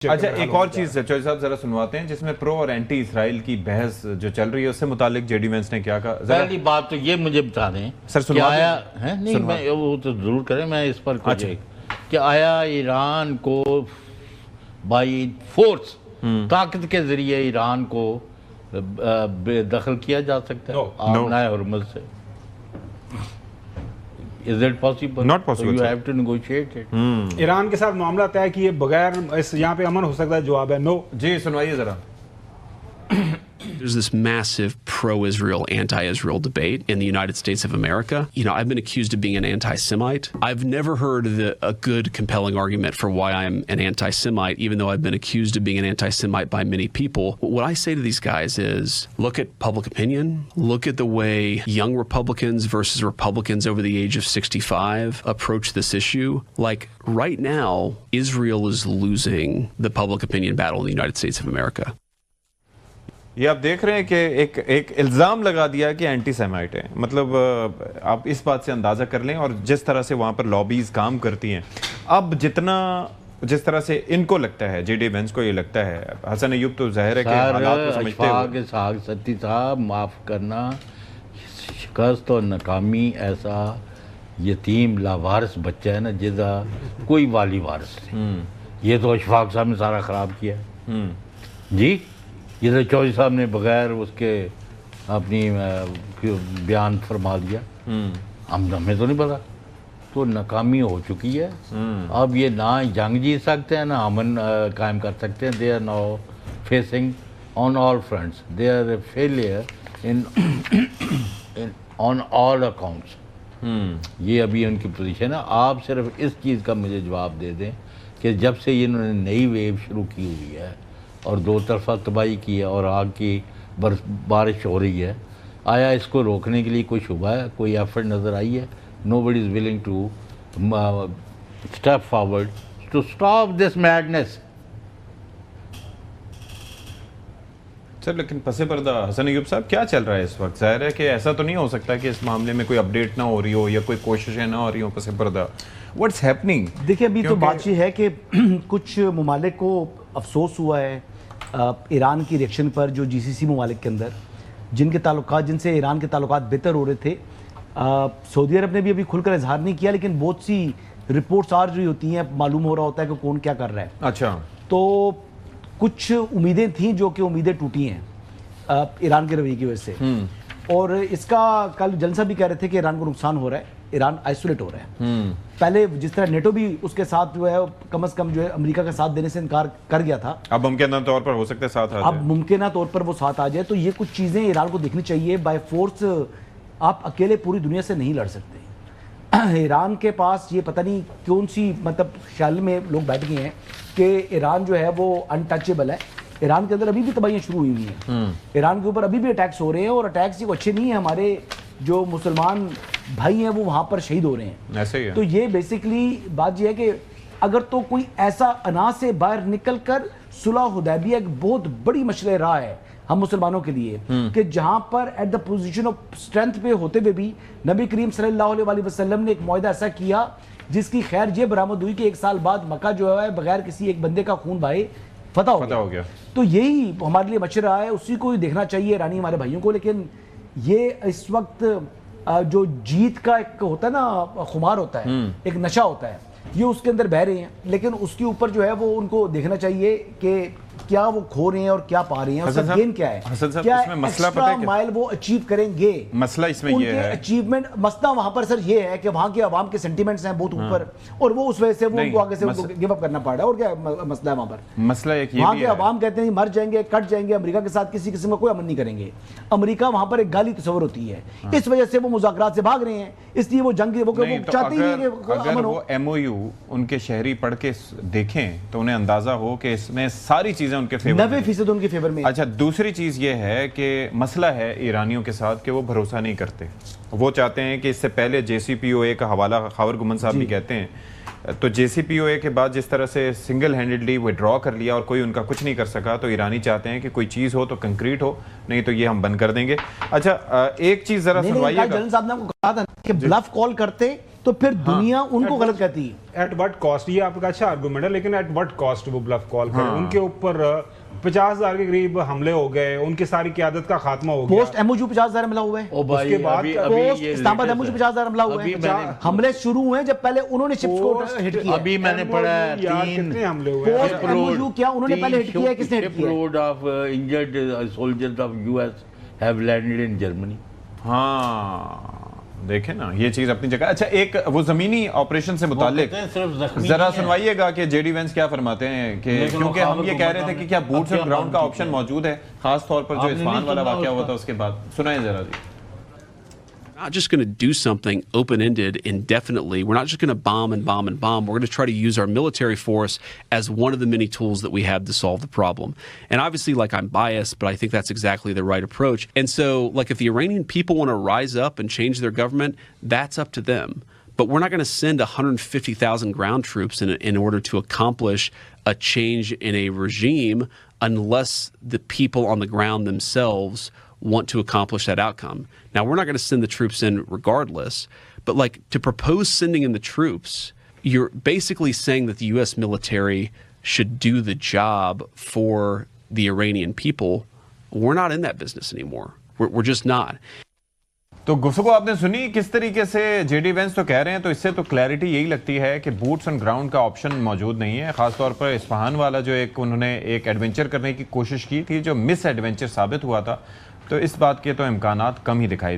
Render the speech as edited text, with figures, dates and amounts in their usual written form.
اچھا ایک اور چیز چوہدری صاحب ذرا سنواتے ہیں جس میں پرو اور اینٹی اسرائیل کی بحث جو چل رہی ہے اس سے متعلق جے ڈی وینس نے کیا کہا. پہلی بات تو یہ مجھے بتا دیں کہ آیا نہیں میں وہ تو ضرور کریں میں اس پر کہ آیا ایران کو بائی فورس طاقت کے ذریعے ایران کو بے دخل کیا جا سکتا ہے آمنہ حرمت سے. Is it possible? Not possible. So you have to negotiate it. Iran کے ساتھ معاملہ طے کیے بغیر یہاں پہ امن ہو سکتا ہے؟ جواب ہے نو. جی سنوائیے ذرا. There's this massive pro-Israel, anti-Israel debate in the United States of America. You know, I've been accused of being an anti-Semite. I've never heard a good, compelling argument for why I'm an anti-Semite, even though I've been accused of being an anti-Semite by many people. What I say to these guys is, look at public opinion, look at the way young Republicans versus Republicans over the age of 65 approach this issue. Like, right now, Israel is losing the public opinion battle in the United States of America. یہ آپ دیکھ رہے ہیں کہ ایک الزام لگا دیا کہ اینٹی سیمائٹ ہے. مطلب آپ اس بات سے اندازہ کر لیں اور جس طرح سے وہاں پر لابیز کام کرتی ہیں اب جس طرح سے ان کو لگتا ہے جے ڈی وینس کو یہ لگتا ہے. حسن ایوب تو ظاہر ہے کہ حالات کو سمجھتے ہوئے ستی صاحب معاف کرنا شکست اور ناکامی ایسا یتیم لاوارث بچہ ہے نا جزا کوئی والی وارث نہیں. یہ تو اشفاق صاحب نے سارا خراب کیا جی. یہ تو چوہدری صاحب نے بغیر اس کے اپنی بیان فرما دیا. ہمیں تو نہیں پتا. تو ناکامی ہو چکی ہے. اب یہ نہ جنگ جیت سکتے ہیں نہ امن قائم کر سکتے ہیں. They are now facing on all fronts. They are a failure on all accounts. یہ ابھی ان کی پوزیشن ہے. آپ صرف اس چیز کا مجھے جواب دے دیں کہ جب سے انہوں نے نئی ویو شروع کی ہوئی ہے اور دو طرفہ تباہی کی ہے اور آگ کی بارش ہو رہی ہے, آیا اس کو روکنے کے لیے کوئی شبہ ہے, کوئی ایفرٹ نظر آئی ہے؟ Nobody is willing to step forward to stop this madness. Sir لیکن پس پردہ حسن ایوب صاحب کیا چل رہا ہے اس وقت؟ ظاہر ہے کہ ایسا تو نہیں ہو سکتا کہ اس معاملے میں کوئی اپڈیٹ نہ ہو رہی ہو یا کوئی کوششیں نہ ہو رہی ہوں پس پردہ. What's happening? دیکھیں ابھی تو بات یہ ہے کہ کچھ ممالک کو افسوس ہوا ہے ایران کی ریئیکشن پر, جو جی سی سی ممالک کے اندر جن سے ایران کے تعلقات بہتر ہو رہے تھے. سعودی عرب نے بھی ابھی کھل کر اظہار نہیں کیا لیکن بہت سی رپورٹس آ رہی ہوتی ہیں, معلوم ہو رہا ہوتا ہے کہ کون کیا کر رہا ہے. اچھا تو کچھ امیدیں تھیں جو کہ امیدیں ٹوٹی ہیں ایران کے رویے کی وجہ سے. اور اس کا کل جلسہ بھی کہہ رہے تھے کہ ایران کو نقصان ہو رہا ہے, ایران آئسولیٹ ہو رہا ہے. پہلے جس طرح نیٹو بھی اس کے ساتھ جو ہے کم از کم جو ہے امریکہ کا ساتھ دینے سے انکار کر گیا تھا, اب ممکنہ طور پر ہو سکتا ہے ساتھ آ جائے. اب ممکنہ طور پر وہ ساتھ آ جائے. تو یہ کچھ چیزیں ایران کو دیکھنی چاہیے. بائی فورس آپ اکیلے پوری دنیا سے نہیں لڑ سکتے. ایران کے پاس یہ پتہ نہیں کون سی مطلب خیال میں لوگ بیٹھ گئے ہیں کہ ایران جو ہے وہ انٹچیبل ہے. ایران کے اندر ابھی بھی تباہیاں شروع ہوئی ہیں. ایران کے اوپر ابھی بھی اٹیکس ہو رہے ہیں اور اٹیکس یہ اچھے نہیں ہیں. ہمارے جو مسلمان بھائی ہیں وہ وہاں پر شہید ہو رہے ہیں. ایسے ہی ہے. تو یہ بیسیکلی بات یہ ہے کہ اگر تو کوئی ایسا انا سے باہر نکل کر صلح حدیبیہ ایک بہت بڑی مشعل راہ ہے ہم مسلمانوں کے لیے کہ جہاں پر at the position of strength پہ ہوتے ہوئے بھی نبی کریم صلی اللہ علیہ وآلہ وسلم نے ایک معاہدہ ایسا کیا جس کی خیر یہ برآمد ہوئی کہ 1 سال بعد مکہ جو ہے بغیر کسی ایک بندے کا خون بہائے فتح ہو گیا. تو یہی ہمارے لیے مشورہ ہے, اسی کو دیکھنا چاہیے ایرانی ہمارے بھائیوں کو. لیکن یہ اس وقت جو جیت کا ایک ہوتا ہے نا خمار ہوتا ہے, ایک نشہ ہوتا ہے, یہ اس کے اندر بہ رہے ہیں. لیکن اس کے اوپر جو ہے وہ ان کو دیکھنا چاہیے کہ کیا وہ کھو رہے ہیں اور کیا پا رہے ہیں, اس کا گین کیا ہے, کیا ایکسٹرا مائل وہ اچیو کریں گے. مسئلہ اس میں یہ ہے اچیومنٹ مسئلہ وہاں پر سر یہ ہے کہ وہاں کے عوام کے سینٹیمنٹس ہیں بہت اوپر اور وہ اس وجہ سے وہ ان کو آگے سے گیو اپ کرنا پڑ رہا ہے. اور کیا مسئلہ ہے وہاں پر؟ مسئلہ ایک یہ وہاں کے عوام کہتے ہیں مر جائیں گے, کٹ جائیں گے, امریکہ کے ساتھ کسی قسم کا کوئی امن نہیں کریں گے. امریکہ وہاں پر ایک گالی تصور ہوتی ہے, اس وجہ سے وہ مذاکرات سے بھاگ رہے ہیں. اس لیے وہ جنگ وہ چاہتے ہی نہیں کہ اگر وہ ایم او یو ان کے شہری پڑھ کے دیکھیں تو انہیں اندازہ ہو کہ اس میں ساری چیزیں ان کے فیور 90% ان کے فیور میں. اچھا دوسری چیز یہ ہے کہ مسئلہ ہے ایرانیوں کے ساتھ کہ وہ بھروسہ نہیں کرتے. وہ چاہتے ہیں کہ اس سے پہلے جے سی پی او اے کا حوالہ خاور گمن صاحب بھی کہتے ہیں, تو جے سی پی او اے کے بعد جس طرح سے سنگل ہینڈڈلی ودرا کر لیا اور کوئی ان کا کچھ نہیں کر سکا, تو ایرانی چاہتے ہیں کہ کوئی چیز ہو تو کنکریٹ ہو, نہیں تو یہ ہم بند کر دیں گے. اچھا ایک چیز ذرا سنوائیے گا. جنرل صاحب نے کو کہا تھا کہ بلف کال کرتے تو پھر دنیا ان کو غلط کہتی ہے. ایٹ وٹ کاسٹ, یہ آپ کا اچھا آرگومنٹ ہے, لیکن ایٹ وٹ کاسٹ وہ بلف کال کریں. ان کے اوپر 50,000 کے قریب حملے ہو گئے, ان کی ساری قیادت کا خاتمہ ہو گیا. پوسٹ MOU 50,000 حملہ ہوا ہے, اس کے بعد پوسٹ اسلام آباد MOU 50,000 حملہ ہوا ہے. حملے شروع ہوئے جب پہلے انہوں نے شپس کو ہٹ کیا. ابھی میں نے پڑھا کتنے حملے ہوئے. پوسٹ MOU کیا انہوں نے پہلے ہٹ کیا, کس نے ہٹ کیا؟ load of injured soldiers of US have landed in Germany. ہاں دیکھیں نا یہ چیز اپنی جگہ. اچھا ایک وہ زمینی آپریشن سے متعلق ذرا سنوائیے گا کہ جے ڈی وینس کیا فرماتے ہیں, کہ کیونکہ ہم یہ کہہ رہے تھے کہ کیا بوٹس آن گراؤنڈ کا آپشن موجود ہے, خاص طور پر جو اصفہان والا واقعہ ہوا تھا اس کے بعد. سنائیں ذرا جی. Not just going to do something open-ended indefinitely. We're not just going to bomb and bomb and bomb. We're going to try to use our military force as one of the many tools that we have to solve the problem. And obviously, like, I'm biased, but I think that's exactly the right approach. And so, like, if the Iranian people want to rise up and change their government, that's up to them. But we're not going to send 150,000 ground troops in order to accomplish a change in a regime unless the people on the ground themselves want to accomplish that outcome. Now, we're not going to send the troops in regardless, but, like, to propose sending in the troops, you're basically saying that the U.S. military should do the job for the Iranian people. We're not in that business anymore. We're just not. تو گفتگو آپ نے سنی کس طریقے سے J D Venice تو کہہ رہے ہیں, تو اس سے تو کلیئرٹی یہی لگتی ہے کہ بوٹس آن گراؤنڈ کا آپشن موجود نہیں ہے. خاص طور پر اصفہان والا جو انہوں نے ایک ایڈونچر کرنے کی کوشش کی تھی جو مس ایڈونچر ثابت ہوا تھا, تو اس بات کے تو امکانات کم ہی دکھائی دیتے